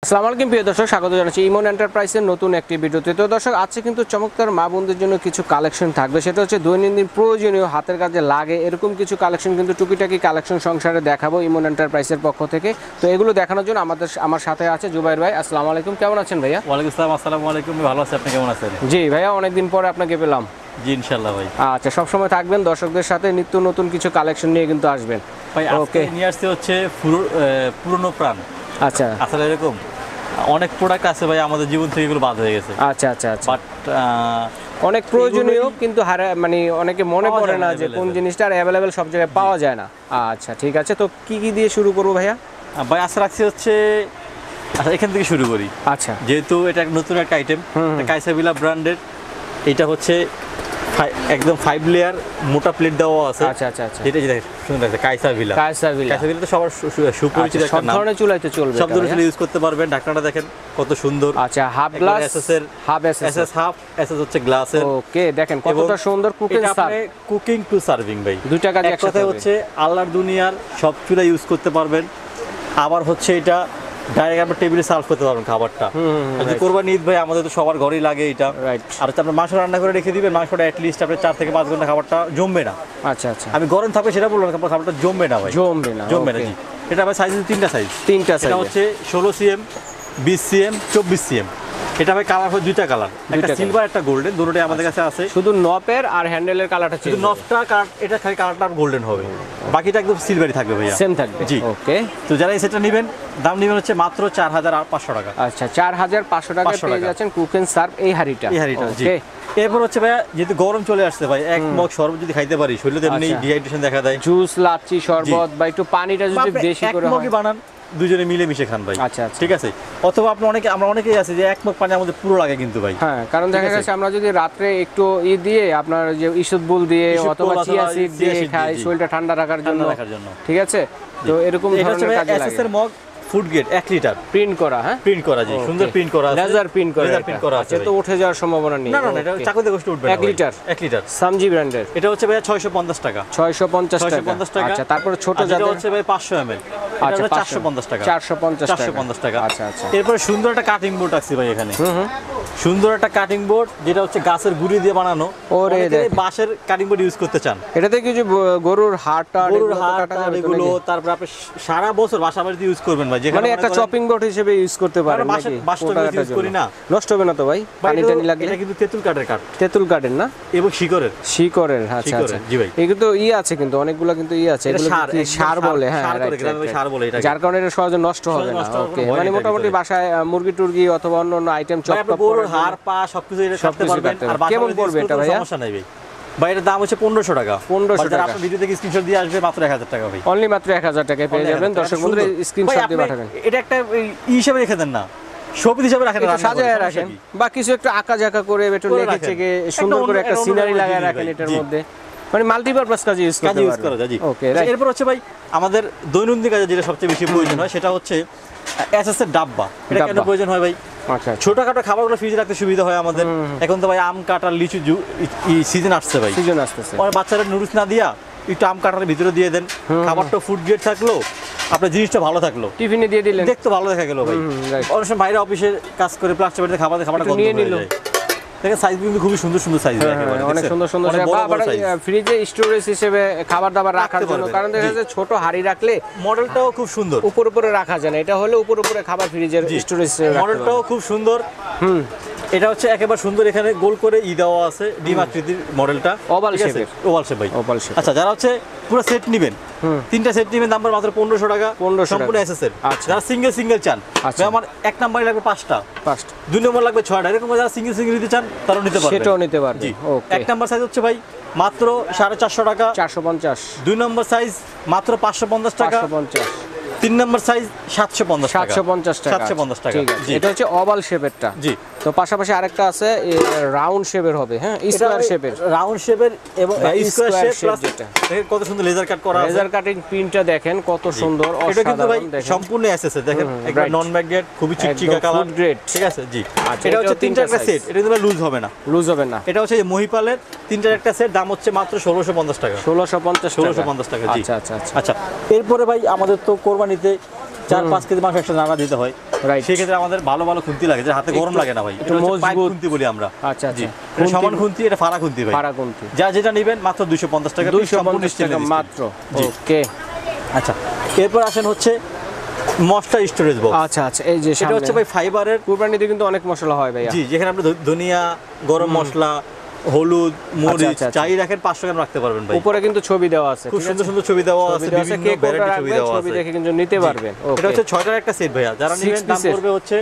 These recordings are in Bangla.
আসসালামু আলাইকুম প্রিয় দর্শক, স্বাগত জানাচ্ছি ইমন এন্টারপ্রাইজের নতুন একটি ভিডিওতে। তো দর্শক, আজকে কিন্তু চমৎকার মা বোনদের জন্য কিছু কালেকশন থাকবে। সেটা হচ্ছে দৈনন্দিন প্রয়োজনীয় হাতের কাজে লাগে এরকম কিছু কালেকশন, কিন্তু টুকিটাকি কালেকশন সংসারে দেখাবো ইমন এন্টারপ্রাইজের পক্ষ থেকে। তো এগুলো দেখানোর জন্য আমার সাথে আছে জুবাইর ভাই। আসসালামু আলাইকুম, কেমন আছেন ভাইয়া? ওয়ালাইকুম আসসালাম। আসসালামু আলাইকুম, ভালো আছি, আপনি কেমন আছেন? জি ভাইয়া, অনেকদিন পরে আপনাকে পেলাম। জি ইনশাআল্লাহ ভাই। আচ্ছা, সবসময় থাকবেন দর্শকদের সাথে, নিত্য নতুন কিছু কালেকশন নিয়ে কিন্তু আসবেন ভাই। ওকে, নিয়ে আসছে হচ্ছে পুরনো প্রাণ। আচ্ছা, আসলে এরকম অনেক প্রোডাক্ট আছে ভাই, আমাদের জীবন থেকে এগুলো বাদ হয়ে গেছে। আচ্ছা আচ্ছা আচ্ছা। বাট অনেক প্রয়োজনীয়, কিন্তু মানে অনেকে মনে করে না যে কোন জিনিসটা অ্যাভেলেবেল সব জায়গায় পাওয়া যায় না। আচ্ছা ঠিক আছে, তো কি কি দিয়ে শুরু করবো ভাইয়া? ভাই আশা রাখছি হচ্ছে, আচ্ছা এখান থেকে শুরু করি। আচ্ছা, যেহেতু এটা নতুন একটা আইটেম, কাইসাভিলা ব্র্যান্ডের। এটা হচ্ছে একদম 5 লেয়ার মোটা প্লেট দেওয়া আছে। আচ্ছা আচ্ছা আচ্ছা। যেটা সুন্দর আছে কাইসাভিলা। কাইসাভিলা তো সবার সুপরিচিত একটা নাম। সব ধরনের চুলাইতে চলবে, সব ধরনের ইউজ করতে পারবেন। ঢাকনাটা দেখেন কত সুন্দর। আচ্ছা, হাফ গ্লাস এসএসএর, হাফ এসএস, হাফ এসএস হচ্ছে গ্লাসের। ওকে, দেখেন কতটা সুন্দর cooking serve. Cooking to serving ভাই, দুইটা কাজ একসাথে হচ্ছে। আল্লাহর দুনিয়ার সব চুলা ইউজ করতে পারবেন। আবার হচ্ছে এটা ডাইরেক্ট আপনার টেবিলে সার্ভ করতে পারবেন খাবারটা। কোরবানি ঈদ ভাই আমাদের তো সবার ঘরেই লাগে এটা। আর হচ্ছে আপনার মাংস রান্না করে রেখে দিবেন, মাংসটা অ্যাটলিস্ট আপনার 4 থেকে 5 ঘন্টা খাবারটা জমবে না। আচ্ছা আচ্ছা, আমি গরম থাকবে সেটা বললাম, খাবারটা জমবে না ভাই, জমবে না। জি। এটা ভাই সাইজ তিনটা সাইজ। এটা হচ্ছে 16 সিএম, 20 সিএম, 24 সিএম। এটা ভাই কালার হয় দুইটা কালার, একটা সিলভার একটা গোল্ডেন, দুটোই আমাদের কাছে আছে। শুধু নপের আর হ্যান্ডেলের কালারটা চেঞ্জ, শুধু নবটা কালার, এটা খালি কালারটা গোল্ডেন হবে, বাকিটা একদম সিলভারই থাকবে ভাইয়া, সেম থাকবে। জি ওকে। তো যারা এই সেটটা নেবেন, দাম নেবেন হচ্ছে মাত্র 4500 টাকা। আচ্ছা, 4500 টাকা পেয়ে যাচ্ছেন কুকিং সার্ভ এই হাঁড়িটা। জি। এরপর হচ্ছে ভাইয়া, যেহেতু গরম চলে আসছে ভাই, এক মগ শরবত যদি খাইতে পারি, শরীরে এমনি ডিহাইড্রেশন দেখা দেয়। জুস, লাচ্ছি, শরবত বা একটু পানিটা যদি বেশি করে হয়, এক মগই বানান, দুজনে মিলে মিশে খান ভাই। আচ্ছা আচ্ছা, ঠিক আছে। অথবা আমরা অনেকেই আছে যে এক মগ পানি আমাদের পুরো লাগে কিন্তু ভাই। হ্যাঁ, কারণ দেখা গেছে আমরা যদি রাত্রে একটু দিয়ে আপনার যে ইসুদবুল দিয়ে অথবা চিয়া সিড দিয়ে খাই শরীরটা ঠান্ডা রাখার জন্য। ঠিক আছে, তো এরকম ধরনের কাজে লাগে। এসএস এর mug food grade 1 litre print করা। হ্যাঁ, প্রিন্ট করা, জি সুন্দর প্রিন্ট করা আছে, লেজার প্রিন্ট করা আছে। তো উঠে যাওয়ার সম্ভাবনা নেই। না না, এটা চাকুতে কষ্ট উঠবে না। 1 লিটার সামজি ব্র্যান্ডের। এটা হচ্ছে ভাই 650 টাকা। 650 টাকা। আচ্ছা, তারপর ছোট যাদের হচ্ছে ভাই 500 ml, এটা 450 টাকা। 450 টাকা। আচ্ছা আচ্ছা। এরপর সুন্দর একটা কাটিং বোর্ড আছে ভাই এখানে। সুন্দর একটা কাটিং বোর্ড, যেটা হচ্ছে গাছের গুঁড়ি দিয়ে বানানো। ওরে বাঁশের কাটিং বোর্ড ইউজ করতে চান, এটাতে কিছু গরুর হাড়টা এগুলো, তারপর আপনি সারা বছর বাসা বাড়িতে ইউজ করবেন ভাই। মানে একটা চপিং বোর্ড হিসেবে ইউজ করতে পারেন। বাসটা ইউজ করি না, নষ্ট হবে না তো ভাই? পানি টানি লাগলে। এটা কিন্তু তেঁতুল কাঠের কাঠ, তেঁতুল কাঠের না, এবং শিকড়ের। আচ্ছা আচ্ছা জি ভাই। এগুলো তো আছে, কিন্তু অনেকগুলো কিন্তু আছে, এগুলো কি সার বলে? হ্যাঁ, সার বলে এটা, যার কারণে এটা সহজে নষ্ট হবে না। ওকে, মানে মোটামুটি বাসায় মুরগি টুরগি অথবা অন্য আইটেম চপ গরুর হাড় পা সবকিছু এটা করতে পারবেন। আর কেমন পড়বে এটা ভাই? সমস্যা নাই ভাই। ভাই এর দাম হচ্ছে 1500 টাকা। 1500 টাকা। আপনি ভিডিও থেকে স্ক্রিনশট দিয়ে আসবে, মাত্র 1000 টাকা ভাই। অনলি মাত্র 1000 টাকায় পেয়ে যাবেন। দর্শক বন্ধুরা স্ক্রিনশট দিয়ে পাঠাবেন। এটা একটা হিসাবে রেখে দেন না, শোপিস হিসাবে রাখেন, সাজায় রাখেন, বা কিছু একটু আঁকা ঝাঁকা করে একটু লেখে চেকে সুন্দর করে একটা সিনারি লাগায় রাখেন এটার মধ্যে, মানে মাল্টিপারপাস কাজে ইউজ করা যায়। ওকে, এরপর হচ্ছে ভাই আমাদের দৈনন্দিন কাজে যেটা সবচেয়ে বেশি প্রয়োজন হয়, সেটা হচ্ছে এসএস এর ডাব্বা। এটা কেন প্রয়োজন হয় ভাই? আচ্ছা, ছোটখাটো খাবারগুলো ফ্রিজে রাখতে সুবিধা হয় আমাদের। এখন তো ভাই আম কাঁঠাল লিচু সিজন আসছে ভাই, সিজন আসতেছে। বাচ্চারা নুডলস না দিয়া একটু আম কাঁঠালের ভিতরে দিয়ে দেন, খাবারটা ফুড গ্রেড থাকলো, আপনার জিনিসটা ভালো থাকলো, টিফিনে দিয়ে দিলেন, দেখতে ভালো দেখা গেল ভাই। অনেক সময় বাইরে অফিসে কাজ করে প্লাস্টিক বাড়িতে খাবারটা নিয়ে নিল, দেখেন সাইজ কিন্তু খুবই সুন্দর সুন্দর সাইজ, অনেক সুন্দর সুন্দর। ফ্রিজে স্টোরেজ হিসেবে খাবার দাবার রাখার জন্য, কারণ দেখা যাচ্ছে ছোট হাঁড়ি রাখলে মডেলটাও খুব সুন্দর, উপরে রাখা যায় না। এটা হলে উপরে খাবার ফ্রিজের স্টোরেজ, মডেলটাও খুব সুন্দর। এটা হচ্ছে একেবারে সুন্দর, এখানে গোল করে দেওয়া আছে, ডিম আকৃতির মডেলটা, ওভাল শেপ ভাই। আচ্ছা, যারা হচ্ছে পুরো সেট নেবেন, 3টা সেট নেবেন, দাম মাত্র 1500 টাকা, সম্পূর্ণ এসএস এর। যারা সিঙ্গেল চান, আমার 1 নম্বরে লাগবে 5টা, 2 নম্বর লাগবে 6টা, এরকম যারা সিঙ্গেল নিতে চান তারাও নিতে পারবেন, সেটাও নিতে পারবেন। জি। 1 নম্বর সাইজ হচ্ছে ভাই মাত্র 450 টাকা, 450। 2 নম্বর সাইজ মাত্র 550 টাকা, 3 নম্বর সাইজ 750 টাকা, 750 টাকা। এটা হচ্ছে ওভাল শেপেরটা। জি। তো পাশাপাশি আরেকটা আছে রাউন্ড শেপের হবে। হ্যাঁ, স্কয়ার শেপের, রাউন্ড শেপের এবং স্কয়ার শেপ প্লাস কত সুন্দর লেজার কাট করা আছে। লেজার কাটিং প্রিন্টটা দেখেন কত সুন্দর, এটা কিন্তু ভাই সম্পূর্ণ এসএস এর, দেখেন একবার নন ম্যাগনেট, খুবই চিকচিকা কালার, ফুড গ্রেড। ঠিক আছে জি। এটা হচ্ছে 3টা একটা সেট, এটা কিন্তু লুজ হবে না। এটা হচ্ছে মহিপালের 3টার একটা সেট, দাম হচ্ছে মাত্র 1650 টাকা, 1650 টাকা। জি। আচ্ছা আচ্ছা আচ্ছা। আচ্ছা, এরপরে ভাই আমাদের তো কোরবানিতে 4-5 কেজি মাংস একটা নাড়া দিতে হয়, রাইট। সেই ক্ষেত্রে আমাদের ভালো ভালো খুন্তি লাগে, যে হাতে গরম লাগে না ভাই, এটা হচ্ছে পাইপ খুন্তি বলি আমরা। আচ্ছা আচ্ছা, এটা সমান খুন্তি, এটা ফাড়া খুন্তি ভাই, ফাড়া খুন্তি। যা যেটা নেবেন মাত্র 250 টাকা, 250 টাকা মাত্র। ওকে, আচ্ছা এরপর আসেন হচ্ছে মশলা স্টোরেজ বক্স। আচ্ছা আচ্ছা, এই যে এটা হচ্ছে ভাই ফাইবারের। কুরবানিতে কিন্তু অনেক মশলা হয় ভাই। জি, যেখানে আপনি ধনিয়া, গরম মশলা, হলুদ, মরিচ চাই রাখেন 500 গ্রাম রাখতে পারবেন ভাই। উপরে কিন্তু ছবি দেওয়া আছে, খুব সুন্দর সুন্দর ছবি দেওয়া আছে, বিভিন্ন ভ্যারাইটি ছবি দেওয়া আছে, ছবি দেখে কিন্তু নিতে পারবেন। এটা হচ্ছে 6টার একটা সেট ভাইয়া, যারা নেবেন দাম পড়বে হচ্ছে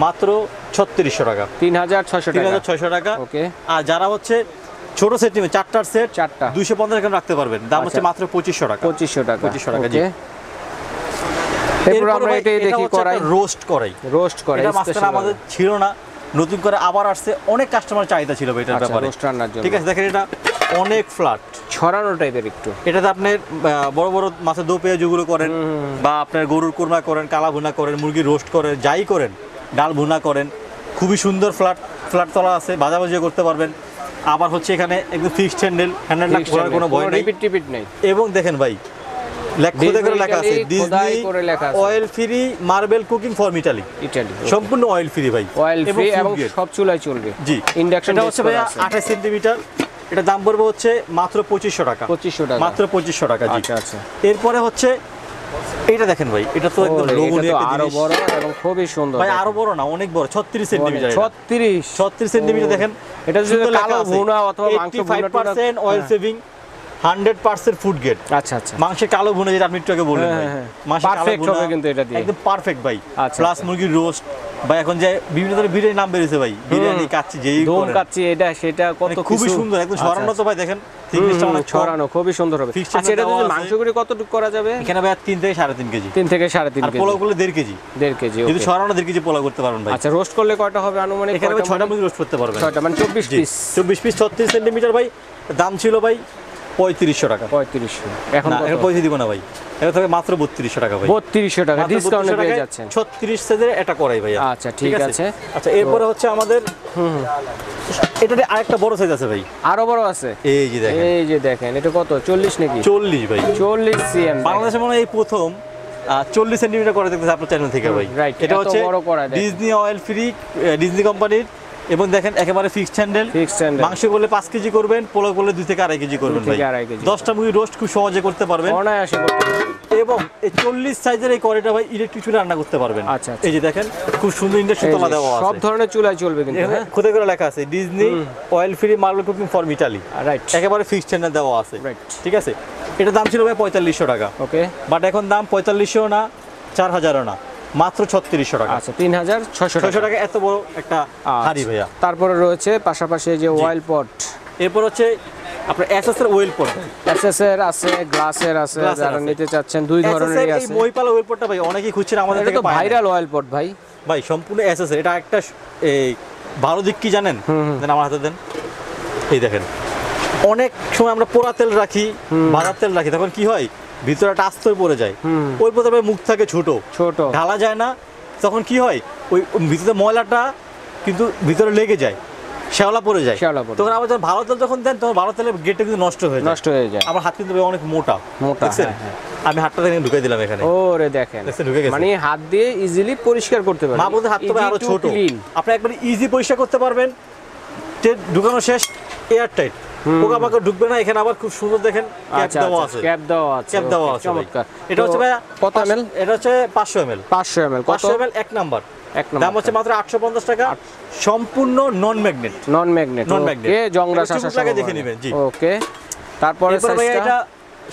মাত্র 3600 টাকা, 3600 টাকা, 3600 টাকা। ওকে, আর যারা হচ্ছে ছোট সেট নেবেন, 4টার সেট 4টা 250 গ্রাম রাখতে পারবেন, দাম হচ্ছে মাত্র 2500 টাকা, 2500 টাকা, 2500 টাকা। জি, এরপর আমরা এটাই দেখি করাই, রোস্ট করাই, এটা মাস্টার আমাদের ছিল না, নতুন করে আবার আসছে, অনেক কাস্টমার চাহিদা ছিল এটার ব্যাপারে, রোস্ট রান্নার জন্য। ঠিক আছে, দেখেন এটা অনেক ফ্ল্যাট ছড়ানো টাইপের একটু। এটাতে আপনি বড় বড় মাছের দো পেঁয়াজগুলো করেন, বা আপনার গরুর কোরমা করেন, কালা ভুনা করেন, মুরগি রোস্ট করেন, যাই করেন, ডাল ভুনা করেন, খুবই সুন্দর ফ্ল্যাট তলা আছে, ভাজাভাজি করতে পারবেন। আবার হচ্ছে এখানে একদম ফিক্সড হ্যান্ডেলটা ঘোরার কোনো ভয় নেই, রিপিট নেই। এবং দেখেন ভাই লেখা আছে Disney oil free marble cooking for Italy, সম্পূর্ণ অয়েল ফ্রি ভাই, অয়েল ফ্রি এবং সব চুলায় চলবে। জি, ইন্ডাকশন। এটা হচ্ছে ভাই 28 সেন্টিমিটার, এটা দাম পড়বে হচ্ছে মাত্র 2500 টাকা, 2500 টাকা, মাত্র 2500 টাকা। জি, আচ্ছা আচ্ছা। এরপরে হচ্ছে এটা দেখেন ভাই, এটা তো একদম লোভনীয় একটা আরো জিনিস বড় এবং খুবই সুন্দর ভাই, আরো বড় না, অনেক বড়, 36 সেন্টিমিটার, 36 সেন্টিমিটার। দেখেন এটা যদি কালো ভুনা অথবা মাংস ভুনা, 85% অয়েল সেভিং, 100% ফুড গ্রেড। আচ্ছা আচ্ছা, মাংসের কালো ভুনা যেটা আপনি একটু আগে বললেন ভাই, মাংসের কালো পারফেক্ট ভুনা হবে কিন্তু এটা দিয়ে, একদম পারফেক্ট ভাই। আচ্ছা, প্লাস মুরগির রোস্ট ভাই, এখন যে বিভিন্ন ধরনের বিরিয়ানি নাম বেরিয়েছে ভাই, বিরিয়ানি কাচ্চি, যেই দম কাচ্চি, এটা সেটা কত খুবই সুন্দর, একদম ছড়ানো তো ভাই, দেখেন থিকনেসটা অনেক ছড়ানো, খুবই সুন্দর হবে। আচ্ছা, এটা যদি মাংসগুলো কতটুকু করা যাবে? এখানে ভাই 3 থেকে 3.5 কেজি, 3 থেকে 3.5 কেজি, আর পোলাওগুলো 1.5 কেজি, 1.5 কেজি। যদি ছড়ানো 1.5 কেজি পোলাও করতে পারবেন ভাই। আচ্ছা, রোস্ট করলে কয়টা হবে আনুমানিক? এখানে ভাই 6টা মুরগি রোস্ট করতে পারবেন, 6টা মানে 24 পিস, 24 পিস, 36 সেন্টিমিটার ভাই। দাম ছিল ভাই 3500 টাকা, 3500। এখন পয়সা দিব না ভাই, এটা তবে মাত্র 3200 টাকা ভাই, 3200 টাকা ডিসকাউন্টে পেয়ে যাচ্ছেন। 36 সাইজের এটা করাই ভাই। আচ্ছা, ঠিক আছে। আচ্ছা, এরপরে হচ্ছে আমাদের এটাতে আরেকটা বড় সাইজ আছে ভাই, আরো বড় আছে। এই যে দেখেন, এটা কত? 40 নাকি? 40 ভাই, 40 সিএম। বাংলাদেশে মনে হয় এই প্রথম 40 সেন্টিমিটার করে দেখতেছে আপনার চ্যানেল থেকে ভাই। এটা হচ্ছে ডিজনি অয়েল ফ্রি, ডিজনি কোম্পানির, এবং দেখেন একেবারে ফিক্সড হ্যান্ডেল। মাংস করলে 5 কেজি করবেন, পোলাও করলে 2 থেকে 2.5 কেজি করবেন ভাই। 10টা মুরগি রোস্ট খুব সহজে করতে পারবেন, অনায়াসে করতে পারবেন। এবং এই 40 সাইজের এই কড়াইটা ভাই ইলেকট্রিক চুলায় রান্না করতে পারবেন। আচ্ছা, এই যে দেখেন খুব সুন্দর ইন্ডাকশন তলা দেওয়া আছে, সব ধরনের চুলায় চলবে কিন্তু। হ্যাঁ, খুদে করে লেখা আছে Disney oil free marble cooking for Italy, right, একেবারে ফিক্সড হ্যান্ডেল দেওয়া আছে, রাইট, ঠিক আছে। এটা দাম ছিল ভাই 4500 টাকা, ওকে, বাট এখন দাম 4500 না, 4000 না, মাত্র 3600 টাকা। আচ্ছা, 3600 টাকা, এত বড় একটা হাড়ি ভাইয়া। তারপরে রয়েছে পাশাপাশি যে অয়েল পট, এরপর হচ্ছে আপনার এসএস এর অয়েল পট, এসএস এর আছে, গ্লাসের আছে, যারা নিতে চাচ্ছেন দুই ধরনেরই আছে। এই মহিপাল অয়েল পটটা ভাই অনেকেই খুঁজছেন, আমাদের থেকে ভাইরাল অয়েল পট ভাই, ভাই সম্পূর্ণ এসএস এর। এটা একটা এই ভালো দিক কি জানেন? দেন আমার হাতে দেন, এই দেখেন, অনেক সময় আমরা পোড়া তেল রাখি, ভাজা তেল রাখি, তখন কি হয় ভিতরে একটা আস্তর পড়ে যায়, ওই প্রথমে মুখ থাকে ছোট ঢালা যায় না, তখন কি হয় ওই ভিতরে ময়লাটা কিন্তু ভিতরে লেগে যায়, শ্যাওলা পড়ে যায়, তখন আবার যখন ভালো তেল যখন দেন, তখন ভালো তেলের গেটটা কিন্তু নষ্ট হয়ে যায়। আমার হাত কিন্তু অনেক মোটা, আমি হাতটা থেকে ঢুকাই দিলাম এখানে, ওরে দেখেন মানে হাত দিয়ে ইজিলি পরিষ্কার করতে পারবেন। মা বলতে হাত তো আরো ছোট, আপনি একবার ইজি পরিষ্কার করতে পারবেন, ঢুকানো শেষ, এয়ার টাইট, পোকামাকড় ঢুকবে না। এখানে আবার খুব সুন্দর দেখেন ক্যাপ দেওয়া আছে, ক্যাপ দেওয়া আছে, চমৎকার। এটা হচ্ছে ভাই কত এমএল? এটা হচ্ছে 500 এমএল, 500 এমএল, 500 এমএল এক নাম্বার, দাম হচ্ছে মাত্র 850 টাকা, সম্পূর্ণ নন ম্যাগনেট, ওকে, জংরা শাসা দেখে নেবেন। জি, ওকে। তারপরে এটা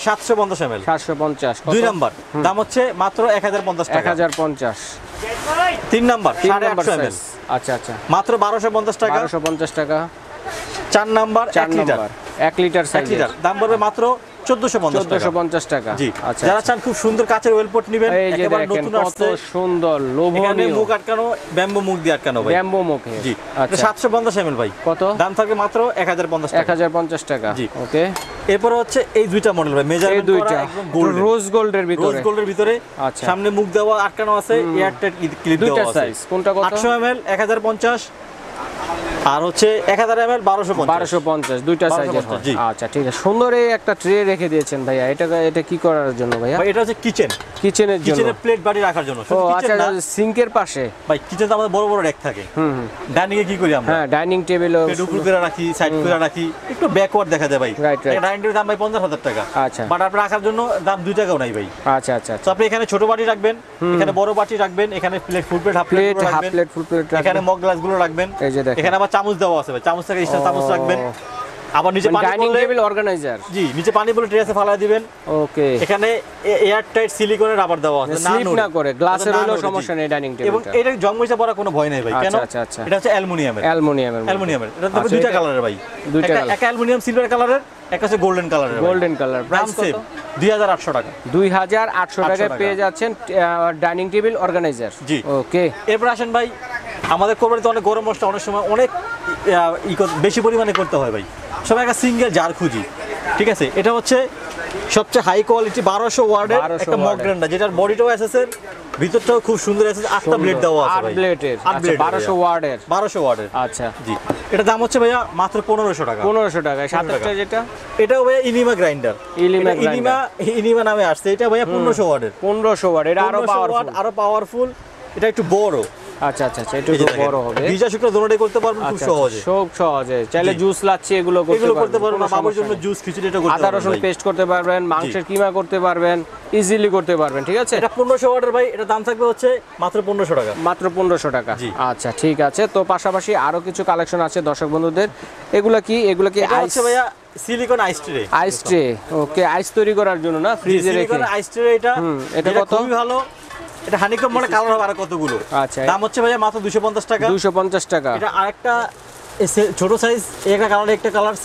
750 এমএল, 750 দুই নাম্বার, দাম হচ্ছে মাত্র 1050 টাকা, 1050। তিন নাম্বার 850 এমএল, আচ্ছা আচ্ছা, মাত্র 1250 টাকা, 1250 টাকা। 4 নাম্বার 1 লিটার সাইজ, দাম পড়বে মাত্র 1450 টাকা। জি, আচ্ছা। যারা চান খুব সুন্দর কাচের ওয়েল পট নেবেন, একেবারে নতুন আসছে, কত সুন্দর লোভনীয়, মুখ আটকানো, ব্যাম্বো মুখ দিয়ে আটকানো ভাই, ব্যাম্বো মুখে। জি, আচ্ছা, 750 এমএল ভাই, কত দাম থাকবে? মাত্র 1050 টাকা, 1050 টাকা। জি, ওকে। এরপর হচ্ছে এই দুইটা মডেল ভাই, মেজারমেন্ট করা, একদম গোল্ড, রোজ গোল্ডের ভিতরে, আচ্ছা, সামনে মুখ দেওয়া আটকানো আছে, এয়ার টাইট ক্লিপ দেওয়া আছে। দুইটা সাইজ কোনটা কত? 800 এমএল 1050, আর হচ্ছে 1000 ml 1250 দুইটা সাইজের হয়। জি। আচ্ছা ঠিক আছে, সুন্দর এই একটা ট্রে রেখে দিয়েছেন ভাইয়া, এটা কি করার জন্য ভাইয়া? ভাই এটা হচ্ছে কিচেনের জন্য, কিচেনের প্লেট বাড়ি রাখার জন্য। ও আচ্ছা, সিঙ্কের পাশে ভাই কিচেনে আমাদের বড় বড় র্যাক থাকে। ডাইনিং এ কি করি আমরা? হ্যাঁ, ডাইনিং টেবিলও প্লেট উপর করে রাখি, সাইড করে রাখি, একটু ব্যাকওয়ার্ড দেখা যায় ভাই। ডাইনিং টেবিলের দাম ভাই 50000 টাকা। আচ্ছা, বাট আপনি রাখার জন্য দাম 2 টাকাও নাই ভাই। আচ্ছা আচ্ছা, তো আপনি এখানে ছোট বাটি রাখবেন, এখানে বড় বাটি রাখবেন, এখানে plate, full plate, half plate রাখবেন, ফুল প্লেট রাখবেন, এখানে মগ গ্লাস গুলো রাখবেন। এই যে দেখেন, এখানে আবার চামচ দেওয়া আছে ভাই, চামচ থেকে স্টার চামচ রাখবেন। আবার নিচে পানি ডাইনিং বললে টেবিল অর্গানাইজার, জি, নিচে পানি বলে ট্রেসে ফালাই দিবেন। ওকে, এখানে এয়ার টাইট সিলিকনের রাবার দেওয়া আছে, স্লিপ না করে, গ্লাসের হলো সমস্যা নেই ডাইনিং টেবিলটা। এবং এটা জং মরিচা পড়া কোনো ভয় নাই ভাই। কেন? আচ্ছা আচ্ছা, এটা হচ্ছে অ্যালুমিনিয়ামের। এটা তো দুইটা কালারের ভাই, দুইটা কালার, একটা অ্যালুমিনিয়াম সিলভার কালারের, একটা হচ্ছে গোল্ডেন কালারের। গোল্ডেন কালার, প্রাইস কত? 2800 টাকা। 2800 টাকায় পেয়ে যাচ্ছেন ডাইনিং টেবিল অর্গানাইজার। জি, ওকে। এরপর আসেন ভাই, আমাদের কোরবানিতে অনেক গরম মশলা অনেক সময় অনেক বেশি পরিমাণে করতে হয় ভাই, সবাই একটা সিঙ্গেল জার খুঁজি। ঠিক আছে, এটা হচ্ছে সবচেয়ে হাই কোয়ালিটি 1200 ওয়ার্ডের একটা মগ গ্রাইন্ডার, যেটার বডিটাও এসএসের, ভিতরটাও খুব সুন্দর এসএস, 8টা ব্লেড দেওয়া আছে ভাই। 8 ব্লেডের, আচ্ছা 1200 ওয়ার্ডের। 1200 ওয়ার্ডের, আচ্ছা জি। এটা দাম হচ্ছে ভাইয়া মাত্র 1500 টাকা। 1500 টাকায়। সাথেটা যেটা, এটাও ভাইয়া ইনিমা গ্রাইন্ডার, ইনিমা নামে আসছে। এটা ভাইয়া 1500 ওয়ার্ডের। 1500 ওয়াট, এটা আরো পাওয়ারফুল, এটা একটু বড়। আচ্ছা আচ্ছা, এটা একটু বড় হবে। ভিজা শুকনো দুটোই করতে পারবেন খুব সহজে, খুব সহজে। চাইলে জুস লাচ্ছি এগুলো করতে পারবেন, বাবার জন্য জুস খিচুড়ি এটা করতে পারবেন, আদা রসুন পেস্ট করতে পারবেন, মাংসের কিমা করতে পারবেন, ইজিলি করতে পারবেন। ঠিক আছে, এটা 1500 ওয়াটের ভাই, এটা দাম থাকবে হচ্ছে মাত্র 1500 টাকা। মাত্র 1500 টাকা। আচ্ছা ঠিক আছে। তো পাশাপাশি আরো কিছু কালেকশন আছে দর্শক বন্ধুদের। এগুলা কি আইস ভাইয়া? Silicon ice tray. Ice tray, okay. Ice তৈরি করার জন্য না, ফ্রিজে রেখে। সিলিকন আইস ট্রে, এটা কত? খুবই ভালো। এটা হানিকম মানে কালার হবে আর কতগুলো। আচ্ছা, দাম হচ্ছে ভাইয়া মাত্র 250 টাকা। 250 টাকা। এটা আরেকটা ছোট সাইজ, একটা কালার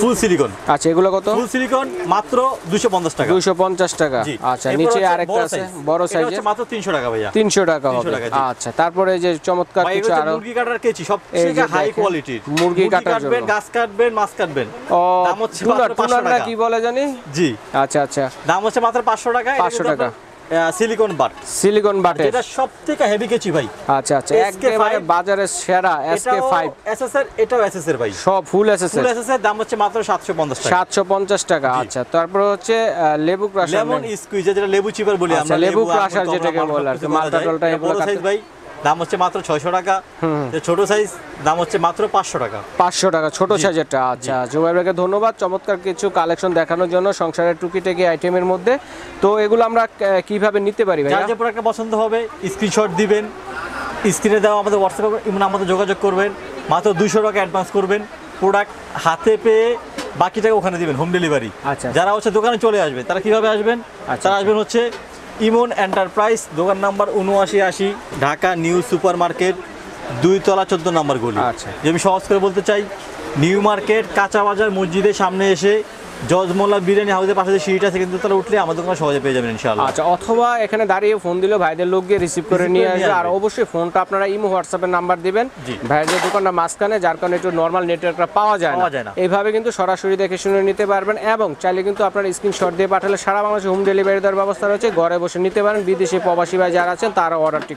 ফুল সিলিকন। আচ্ছা, এগুলো কত? ফুল সিলিকন মাত্র 250 টাকা। 250 টাকা। আচ্ছা, নিচে আরেকটা আছে বড় সাইজের, এটা মাত্র 300 টাকা ভাইয়া। 300 টাকা হবে। আচ্ছা, তারপরে যে চমৎকার কিছু আরো মুরগি কাটার কেচি, সবথেকে হাই কোয়ালিটির মুরগি কাটার জন্য, গাছ কাটবেন, মাছ কাটবেন। দাম হচ্ছে মাত্র 500 টাকা। কি বলে জানি? জি, আচ্ছা আচ্ছা, দাম হচ্ছে মাত্র 500 টাকা। 500 টাকা। সিলিকন বাট, এটা সবথেকে হেভি কেচি ভাই। আচ্ছা আচ্ছা, একেবারে বাজারের সেরা SK5 এসএসআর, এটাও এসএসআর ভাই, সব ফুল এসএসআর। দাম হচ্ছে মাত্র 750 টাকা। 750 টাকা। আচ্ছা, তারপর হচ্ছে লেবু ক্রাশার, লেমন স্কুইজ, যেটা লেবু চিপার বলি আমরা, লেবু ক্রাশার যেটাকে বলে আর কি, মালটা টলটা এগুলো সাইজ ভাই, দাম হচ্ছে মাত্র 600 টাকা। ছোট সাইজ দাম হচ্ছে মাত্র 500 টাকা। 500 টাকা ছোট সাইজেরটা। আচ্ছা, জুবাইর ভাইকে ধন্যবাদ চমৎকার কিছু কালেকশন দেখানোর জন্য সংসারের টুকিটাকি আইটেমের মধ্যে। তো এগুলো আমরা কিভাবে নিতে পারি ভাই? যার যে প্রোডাক্টটা পছন্দ হবে স্ক্রিনশট দিবেন, স্ক্রিনে দেওয়া আমাদের হোয়াটসঅ্যাপে ইমন আমাদের যোগাযোগ করবেন, মাত্র 200 টাকা অ্যাডভান্স করবেন, প্রোডাক্ট হাতে পেয়ে বাকি টাকা ওখানে দিবেন, হোম ডেলিভারি। আচ্ছা, যারা হচ্ছে দোকানে চলে আসবে তারা কিভাবে আসবেন? তারা আসবেন হচ্ছে ইমন এন্টারপ্রাইজ, দোকান number 7980, Dhaka new super market, 2 তলা 14 নম্বর গলি। আচ্ছা, যে আমি সহজ করে বলতে চাই, নিউ মার্কেট কাঁচা বাজার মসজিদের সামনে এসে জজমোল্লা বিরিয়ানি হাউসের পাশে যে সিঁড়িটা আছে, কিন্তু তারা উঠলে আমাদের দোকানে সহজে পেয়ে যাবেন ইনশাআল্লাহ। আচ্ছা, অথবা এখানে দাঁড়িয়ে ফোন দিলে ভাইদের লোক গিয়ে রিসিভ করে নিয়ে আসবে। আর অবশ্যই ফোনটা আপনারা ইমো হোয়াটসঅ্যাপের নাম্বার দিবেন। ভাইদের দোকানটা মাঝখানে, যার কারণে একটু নর্মাল নেটওয়ার্কটা পাওয়া যায় না। এইভাবে কিন্তু সরাসরি দেখে শুনে নিতে পারবেন, এবং চাইলে কিন্তু আপনারা স্ক্রিনশট দিয়ে পাঠালে সারা বাংলাদেশে হোম ডেলিভারি দেওয়ার ব্যবস্থা রয়েছে। ঘরে বসে নিতে পারেন। বিদেশি প্রবাসী ভাই যারা আছেন তারা অর্ডারটি